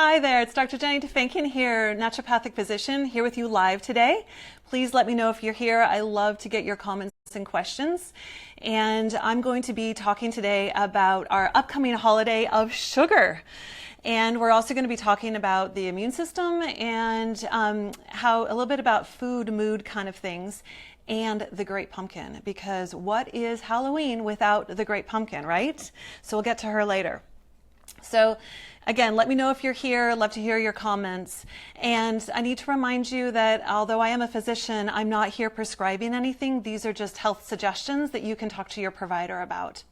Hi there, it's Dr. Jenny Tufenkian here, naturopathic physician, here with you live today. Please let me know if you're here. I love to get your comments and questions. And I'm going to be talking today about our upcoming holiday of sugar. And we're also going to be talking about the immune system and how a little bit about food, mood kind of things, and the great pumpkin. Because what is Halloween without the great pumpkin, right? So we'll get to her later. So again, let me know if you're here. I'd love to hear your comments. And I need to remind you that although I am a physician, I'm not here prescribing anything. These are just health suggestions that you can talk to your provider about.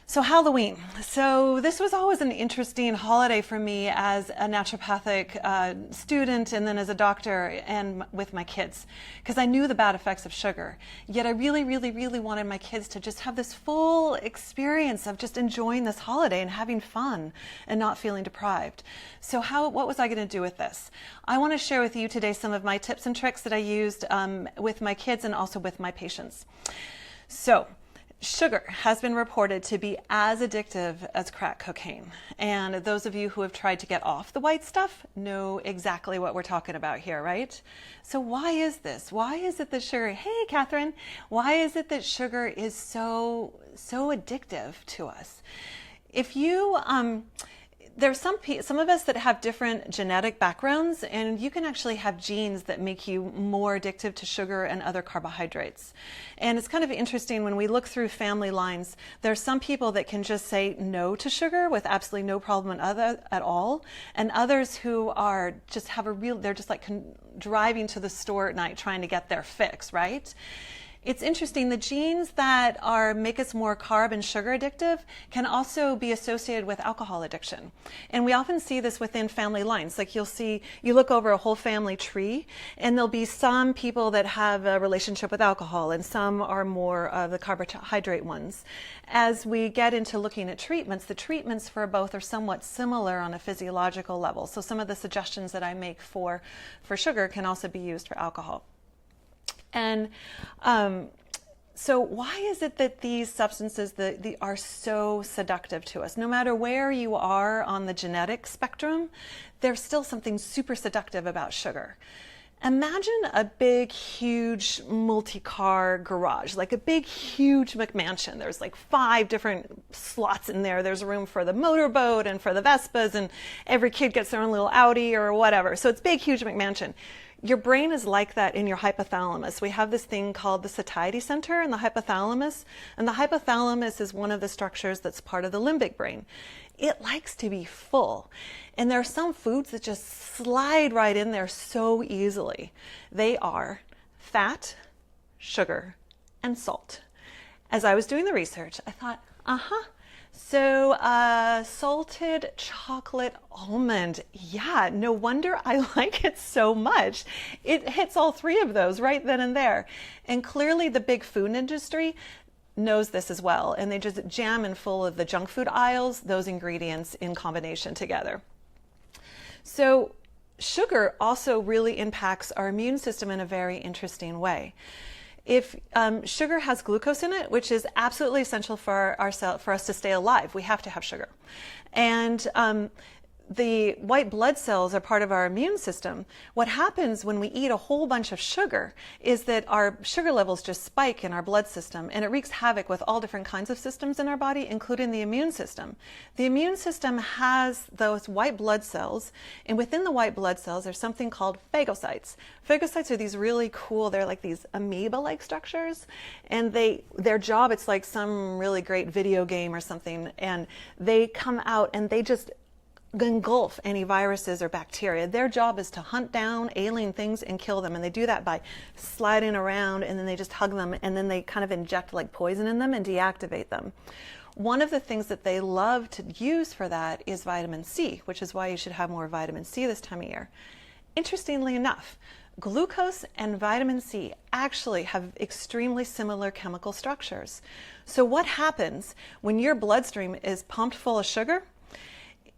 So Halloween. So this was always an interesting holiday for me as a naturopathic student and then as a doctor and with my kids, because I knew the bad effects of sugar. Yet I really wanted my kids to just have this full experience of just enjoying this holiday and having fun and not feeling deprived. So what was I going to do with this? I want to share with you today some of my tips and tricks that I used with my kids and also with my patients. So sugar has been reported to be as addictive as crack cocaine. And those of you who have tried to get off the white stuff know exactly what we're talking about here, right? So why is this? Why is it that sugar, hey Catherine, why is it that sugar is so addictive to us? If you, there's some of us that have different genetic backgrounds, and you can actually have genes that make you more addictive to sugar and other carbohydrates. And it's kind of interesting when we look through family lines, there's some people that can just say no to sugar with absolutely no problem at all, and others who are just have they're just like driving to the store at night trying to get their fix, right? It's interesting, the genes that make us more carb and sugar addictive can also be associated with alcohol addiction. And we often see this within family lines. Like you look over a whole family tree, and there'll be some people that have a relationship with alcohol, and some are more of the carbohydrate ones. As we get into looking at treatments, the treatments for both are somewhat similar on a physiological level. So some of the suggestions that I make for sugar can also be used for alcohol. And so why is it that these substances are so seductive to us? No matter where you are on the genetic spectrum, there's still something super seductive about sugar. Imagine a big, huge multi-car garage, like a big, huge McMansion. There's like 5 different slots in there. There's room for the motorboat and for the Vespas, and every kid gets their own little Audi or whatever. So it's big, huge McMansion. Your brain is like that in your hypothalamus. We have this thing called the satiety center in the hypothalamus, and the hypothalamus is one of the structures that's part of the limbic brain. It likes to be full, and there are some foods that just slide right in there so easily. They are fat, sugar, and salt. As I was doing the research, I thought, so salted chocolate almond. Yeah, no wonder I like it so much. It hits all 3 of those right then and there. And clearly the big food industry knows this as well. And they just jam in full of the junk food aisles, those ingredients in combination together. So sugar also really impacts our immune system in a very interesting way. If sugar has glucose in it, which is absolutely essential for us to stay alive, we have to have sugar. And the white blood cells are part of our immune system. What happens when we eat a whole bunch of sugar is that our sugar levels just spike in our blood system, and it wreaks havoc with all different kinds of systems in our body, including the immune system. The immune system has those white blood cells, and within the white blood cells there's something called phagocytes. Phagocytes are these really cool, they're like these amoeba-like structures, and their job, it's like some really great video game or something, and they come out and they just engulf any viruses or bacteria. Their job is to hunt down alien things and kill them, and they do that by sliding around, and then they just hug them, and then they kind of inject like poison in them and deactivate them. One of the things that they love to use for that is vitamin C, which is why you should have more vitamin C this time of year. Interestingly enough, glucose and vitamin C actually have extremely similar chemical structures. So what happens when your bloodstream is pumped full of sugar?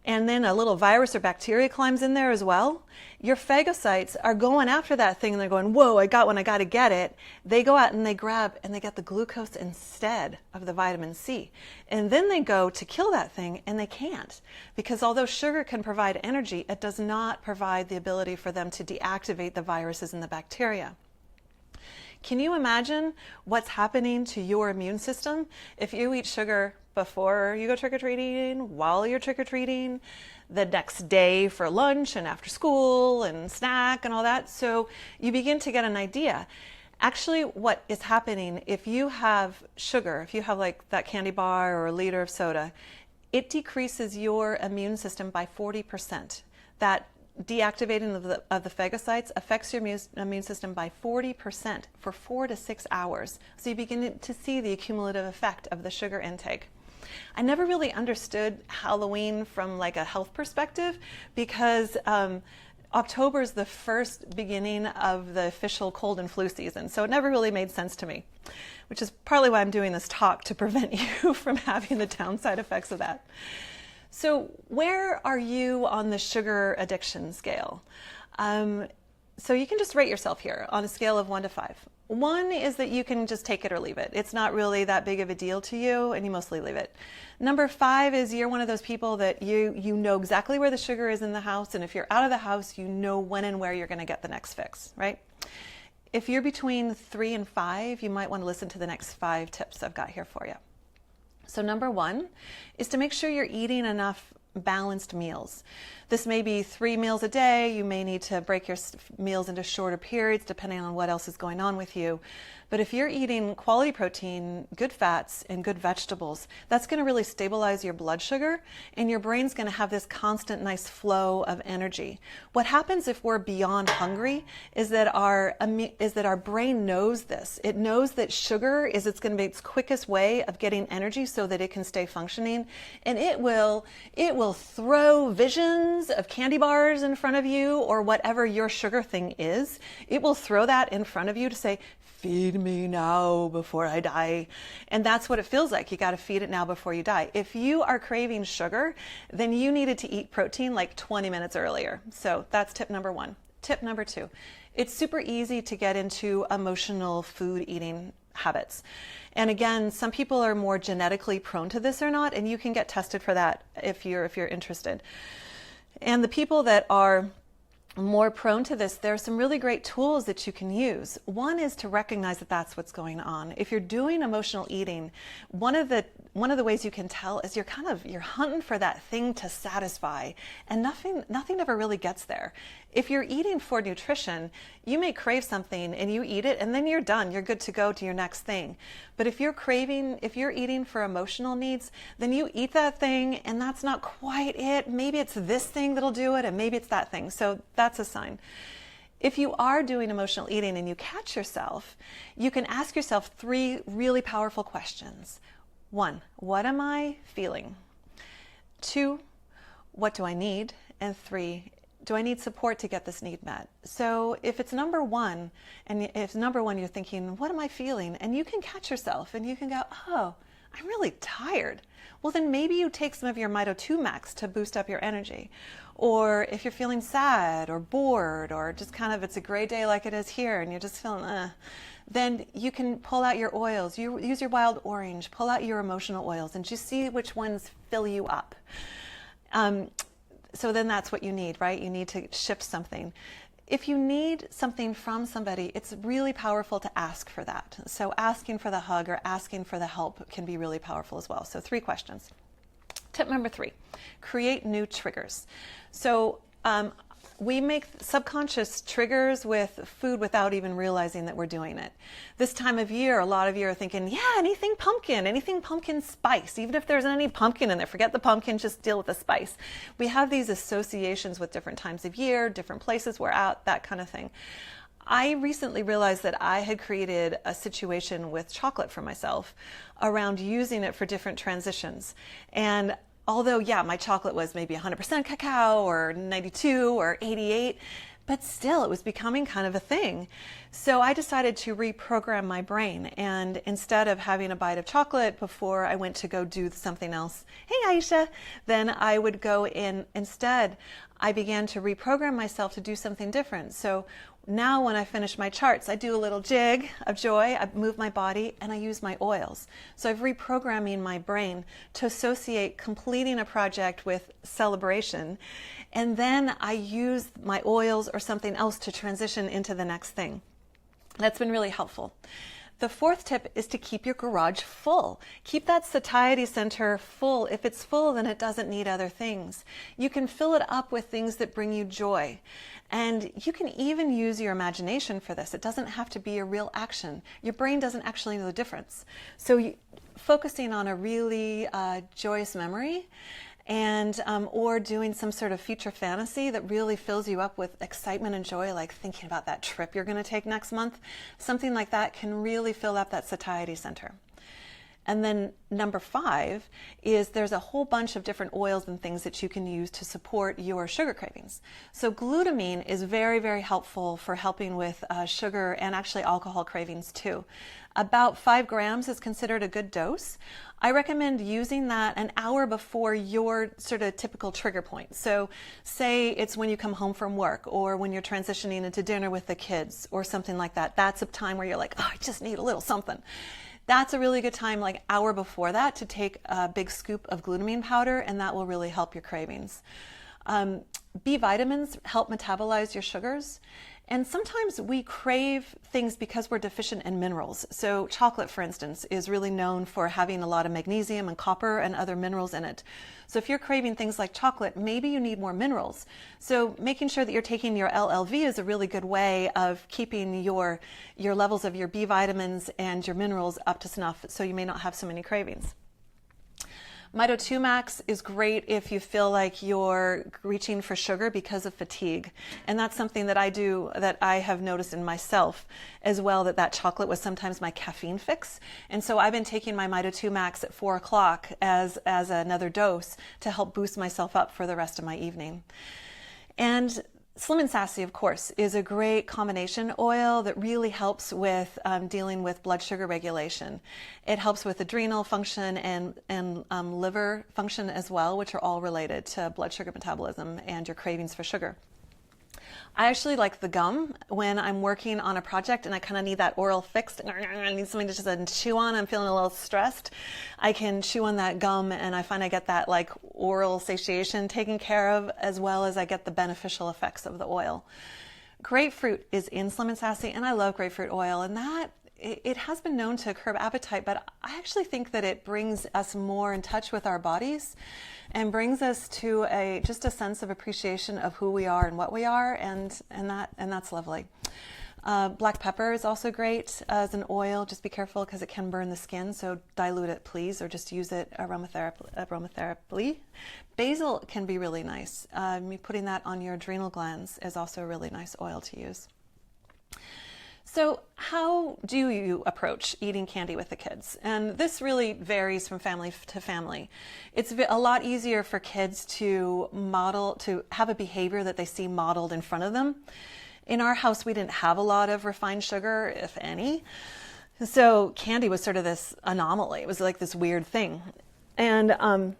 and then a little virus or bacteria climbs in there as well, your phagocytes are going after that thing and they're going, whoa, I got one, I got to get it. They go out and they grab and they get the glucose instead of the vitamin C. And then they go to kill that thing and they can't, because although sugar can provide energy, it does not provide the ability for them to deactivate the viruses and the bacteria. Can you imagine what's happening to your immune system if you eat sugar before you go trick-or-treating, while you're trick-or-treating, the next day for lunch and after school and snack and all that? So you begin to get an idea. Actually, what is happening if you have sugar, if you have like that candy bar or a liter of soda, it decreases your immune system by 40%. That deactivating of the phagocytes affects your immune system by 40% for 4 to 6 hours. So you begin to see the cumulative effect of the sugar intake. I never really understood Halloween from like a health perspective, because October is the first beginning of the official cold and flu season. So it never really made sense to me, which is partly why I'm doing this talk, to prevent you from having the downside effects of that. So where are you on the sugar addiction scale? So you can just rate yourself here on a scale of 1 to 5. 1 is that you can just take it or leave it. It's not really that big of a deal to you, and you mostly leave it. Number 5 is you're one of those people that you know exactly where the sugar is in the house, and if you're out of the house, you know when and where you're going to get the next fix, right? If you're between 3 and 5, you might want to listen to the next 5 tips I've got here for you. So number 1 is to make sure you're eating enough balanced meals. This may be 3 meals a day. You may need to break your meals into shorter periods depending on what else is going on with you. But if you're eating quality protein, good fats, and good vegetables, that's going to really stabilize your blood sugar, and your brain's going to have this constant nice flow of energy. What happens if we're beyond hungry is that our brain knows this. It knows that sugar is going to be its quickest way of getting energy so that it can stay functioning, and it will throw visions of candy bars in front of you, or whatever your sugar thing is. It will throw that in front of you to say, feed me now before I die. And that's what it feels like. You got to feed it now before you die. If you are craving sugar, then you needed to eat protein like 20 minutes earlier. So that's tip number 1. Tip number 2, it's super easy to get into emotional food eating habits. And again, some people are more genetically prone to this or not, and you can get tested for that if you're interested. And the people that are more prone to this, there are some really great tools that you can use. One is to recognize that that's what's going on. If you're doing emotional eating, one of the ways you can tell is you're hunting for that thing to satisfy, and nothing ever really gets there. If you're eating for nutrition, you may crave something and you eat it and then you're done. You're good to go to your next thing. But if you're eating for emotional needs, then you eat that thing and that's not quite it. Maybe it's this thing that'll do it, and maybe it's that thing. So that's a sign. If you are doing emotional eating and you catch yourself, you can ask yourself 3 really powerful questions. 1, what am I feeling? 2, what do I need? And 3, do I need support to get this need met? So if it's number 1, and if number 1 you're thinking, what am I feeling? And you can catch yourself and you can go, oh, I'm really tired. Well, then maybe you take some of your Mito-2 Max to boost up your energy. Or if you're feeling sad or bored, or just it's a gray day like it is here and you're just feeling, then you can pull out your oils. You use your wild orange, pull out your emotional oils, and just see which ones fill you up. So then that's what you need, right? You need to shift something. If you need something from somebody, it's really powerful to ask for that. So asking for the hug or asking for the help can be really powerful as well. So 3 questions. Tip number 3, create new triggers. So we make subconscious triggers with food without even realizing that we're doing it. This time of year, a lot of you are thinking, yeah, anything pumpkin spice. Even if there isn't any pumpkin in there, forget the pumpkin, just deal with the spice. We have these associations with different times of year, different places we're at, that kind of thing. I recently realized that I had created a situation with chocolate for myself around using it for different transitions. And although, yeah, my chocolate was maybe 100% cacao or 92 or 88, But still, it was becoming kind of a thing. So I decided to reprogram my brain. And instead of having a bite of chocolate before I went to go do something else, hey Aisha, then I would go in. Instead, I began to reprogram myself to do something different. So now when I finish my charts, I do a little jig of joy, I move my body, and I use my oils. So I'm reprogramming my brain to associate completing a project with celebration. And then I use my oils or something else to transition into the next thing. That's been really helpful. The fourth tip is to keep your garage full. Keep that satiety center full. If it's full, then it doesn't need other things. You can fill it up with things that bring you joy. And you can even use your imagination for this. It doesn't have to be a real action. Your brain doesn't actually know the difference. So focusing on a really joyous memory and or doing some sort of future fantasy that really fills you up with excitement and joy, like thinking about that trip you're going to take next month, something like that can really fill up that satiety center. And then number 5 is there's a whole bunch of different oils and things that you can use to support your sugar cravings. So glutamine is very, very helpful for helping with sugar and actually alcohol cravings too. About 5 grams is considered a good dose. I recommend using that an hour before your sort of typical trigger point. So say it's when you come home from work or when you're transitioning into dinner with the kids or something like that. That's a time where you're like, oh, I just need a little something. That's a really good time, like hour before that, to take a big scoop of glutamine powder, and that will really help your cravings. B vitamins help metabolize your sugars. And sometimes we crave things because we're deficient in minerals. So chocolate, for instance, is really known for having a lot of magnesium and copper and other minerals in it. So if you're craving things like chocolate, maybe you need more minerals. So making sure that you're taking your LLV is a really good way of keeping your levels of your B vitamins and your minerals up to snuff, so you may not have so many cravings. Mito 2 Max is great if you feel like you're reaching for sugar because of fatigue. And that's something that I do, that I have noticed in myself as well, that chocolate was sometimes my caffeine fix. And so I've been taking my Mito 2 Max at 4 o'clock as another dose to help boost myself up for the rest of my evening. And Slim and Sassy, of course, is a great combination oil that really helps with dealing with blood sugar regulation. It helps with adrenal function and liver function as well, which are all related to blood sugar metabolism and your cravings for sugar. I actually like the gum when I'm working on a project and I kind of need that oral fix. I need something to just chew on. I'm feeling a little stressed. I can chew on that gum and I find I get that like oral satiation taken care of, as well as I get the beneficial effects of the oil. Grapefruit is in Slim and Sassy, and I love grapefruit oil, and that it has been known to curb appetite, but I actually think that it brings us more in touch with our bodies and brings us to just a sense of appreciation of who we are and what we are, and that's lovely. Black pepper is also great as an oil. Just be careful because it can burn the skin, so dilute it, please, or just use it aromatherapy. Basil can be really nice. Putting that on your adrenal glands is also a really nice oil to use. So how do you approach eating candy with the kids? And this really varies from family to family. It's a lot easier for kids to have a behavior that they see modeled in front of them. In our house, we didn't have a lot of refined sugar, if any. So candy was sort of this anomaly. It was like this weird thing. And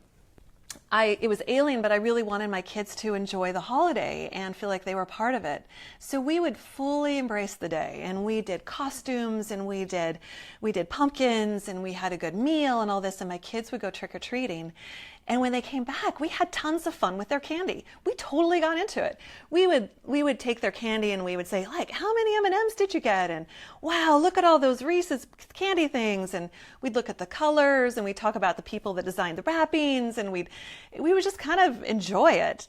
it was alien, but I really wanted my kids to enjoy the holiday and feel like they were part of it. So we would fully embrace the day, and we did costumes, and we did pumpkins, and we had a good meal and all this, and my kids would go trick-or-treating. And when they came back, we had tons of fun with their candy. We totally got into it. We would take their candy and we would say, like, how many M&Ms did you get? And wow, look at all those Reese's candy things. And we'd look at the colors, and we'd talk about the people that designed the wrappings, and we would just kind of enjoy it.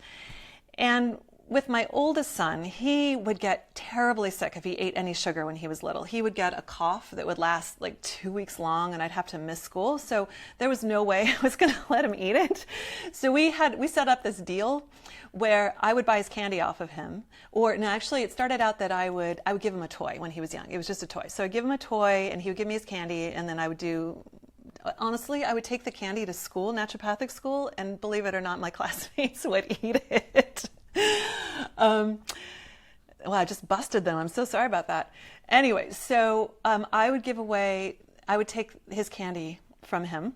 And with my oldest son, he would get terribly sick if he ate any sugar when he was little. He would get a cough that would last like 2 weeks long, and I'd have to miss school. So there was no way I was going to let him eat it. So we set up this deal where I would buy his candy off of him. Actually, it started out that I would give him a toy when he was young. It was just a toy. So I'd give him a toy, and he would give me his candy, and then honestly, I would take the candy to school, naturopathic school, and believe it or not, my classmates would eat it. Well, I just busted them. I'm so sorry about that. Anyway, so I would take his candy from him,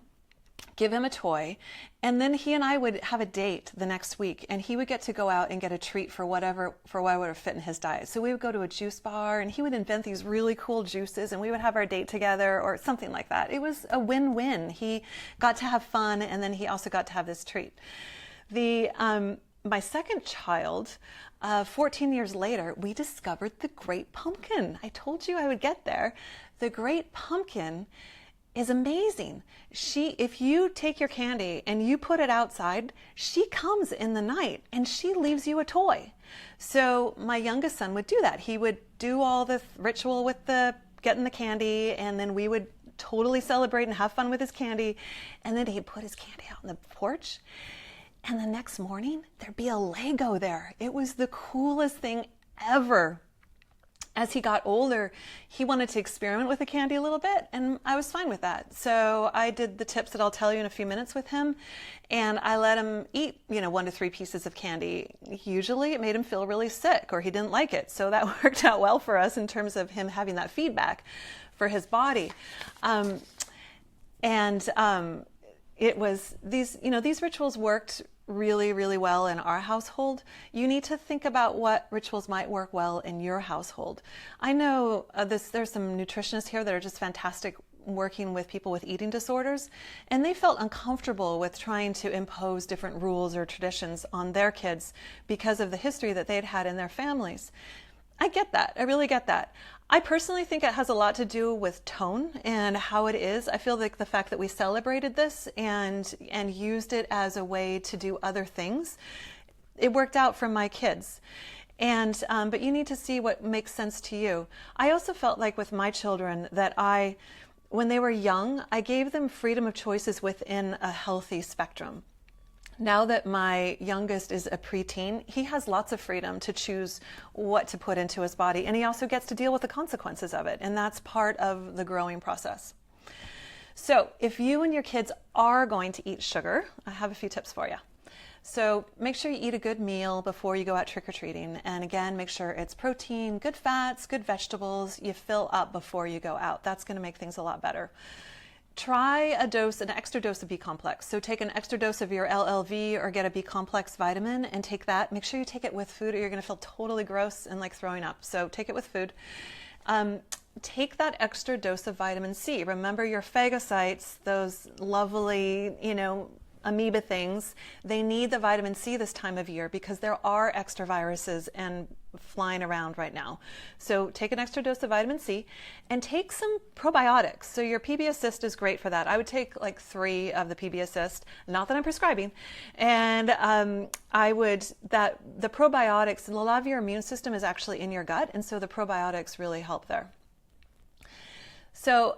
give him a toy, and then he and I would have a date the next week, and he would get to go out and get a treat for whatever would fit in his diet. So we would go to a juice bar, and he would invent these really cool juices, and we would have our date together or something like that. It was a win-win. He got to have fun, and then he also got to have this treat. My second child, 14 years later, we discovered the great pumpkin. I told you I would get there. The great pumpkin is amazing. If you take your candy and you put it outside, she comes in the night and she leaves you a toy. So my youngest son would do that. He would do all the ritual with getting the candy, and then we would totally celebrate and have fun with his candy. And then he'd put his candy out on the porch. And the next morning, there'd be a Lego there. It was the coolest thing ever. As he got older, he wanted to experiment with the candy a little bit, and I was fine with that. So I did the tips that I'll tell you in a few minutes with him, and I let him eat, 1 to 3 pieces of candy. Usually it made him feel really sick, or he didn't like it. So that worked out well for us in terms of him having that feedback for his body. It was these rituals worked really, really well in our household. You need to think about what rituals might work well in your household. I know there's some nutritionists here that are just fantastic working with people with eating disorders, and they felt uncomfortable with trying to impose different rules or traditions on their kids because of the history that they'd had in their families. I get that. I really get that. I personally think it has a lot to do with tone and how it is. I feel like the fact that we celebrated this and used it as a way to do other things, it worked out for my kids. But you need to see what makes sense to you. I also felt like with my children that when they were young, I gave them freedom of choices within a healthy spectrum. Now that my youngest is a preteen, he has lots of freedom to choose what to put into his body, and he also gets to deal with the consequences of it, and that's part of the growing process. So if you and your kids are going to eat sugar, I have a few tips for you. So make sure you eat a good meal before you go out trick-or-treating, and again, make sure it's protein, good fats, good vegetables. You fill up before you go out. That's going to make things a lot better. Try an extra dose of B-complex. So take an extra dose of your LLV or get a B-complex vitamin and take that. Make sure you take it with food or you're going to feel totally gross and like throwing up. So take it with food. Take that extra dose of vitamin C. Remember your phagocytes, those lovely, amoeba things, they need the vitamin C this time of year because there are extra viruses and flying around right now. So take an extra dose of vitamin C and take some probiotics. So your PB Assist is great for that. I would take like 3 of the PB Assist, not that I'm prescribing. And the probiotics, and a lot of your immune system is actually in your gut. And so the probiotics really help there. So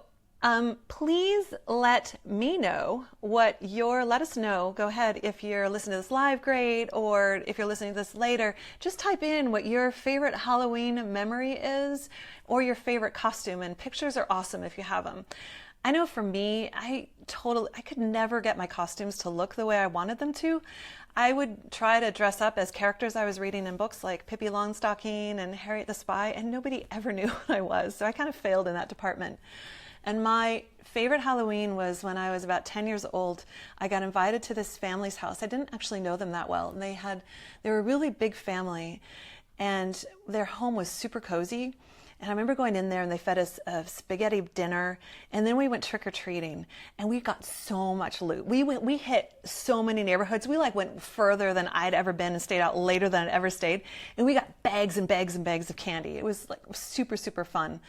please let us know, go ahead, if you're listening to this live, great, or if you're listening to this later, just type in what your favorite Halloween memory is or your favorite costume, and pictures are awesome if you have them. I know for me, I could never get my costumes to look the way I wanted them to. I would try to dress up as characters I was reading in books like Pippi Longstocking and Harriet the Spy, and nobody ever knew what I was, so I kind of failed in that department. And my favorite Halloween was when I was about 10 years old. I got invited to this family's house. I didn't actually know them that well. And they were a really big family, and their home was super cozy. And I remember going in there and they fed us a spaghetti dinner, and then we went trick-or-treating, and we got so much loot. We hit so many neighborhoods. We went further than I'd ever been and stayed out later than I'd ever stayed. And we got bags and bags and bags of candy. It was super, super fun.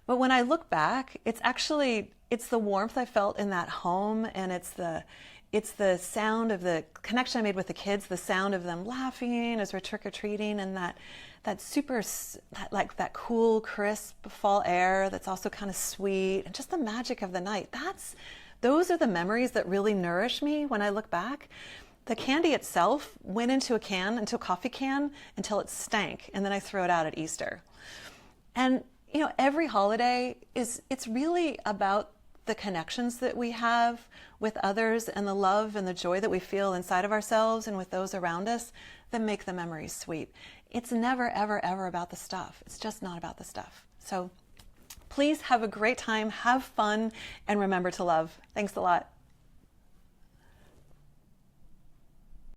But when I look back, it's the warmth I felt in that home, and it's the sound of the connection I made with the kids, the sound of them laughing as we're trick-or-treating, and that cool, crisp fall air that's also kind of sweet, and just the magic of the night. Those are the memories that really nourish me when I look back. The candy itself went into a coffee can until it stank, and then I throw it out at Easter. And every holiday it's really about the connections that we have with others and the love and the joy that we feel inside of ourselves and with those around us that make the memories sweet. it's never, ever, ever about the stuff. It's just not about the stuff. So please have a great time, have fun, and remember to love. Thanks a lot.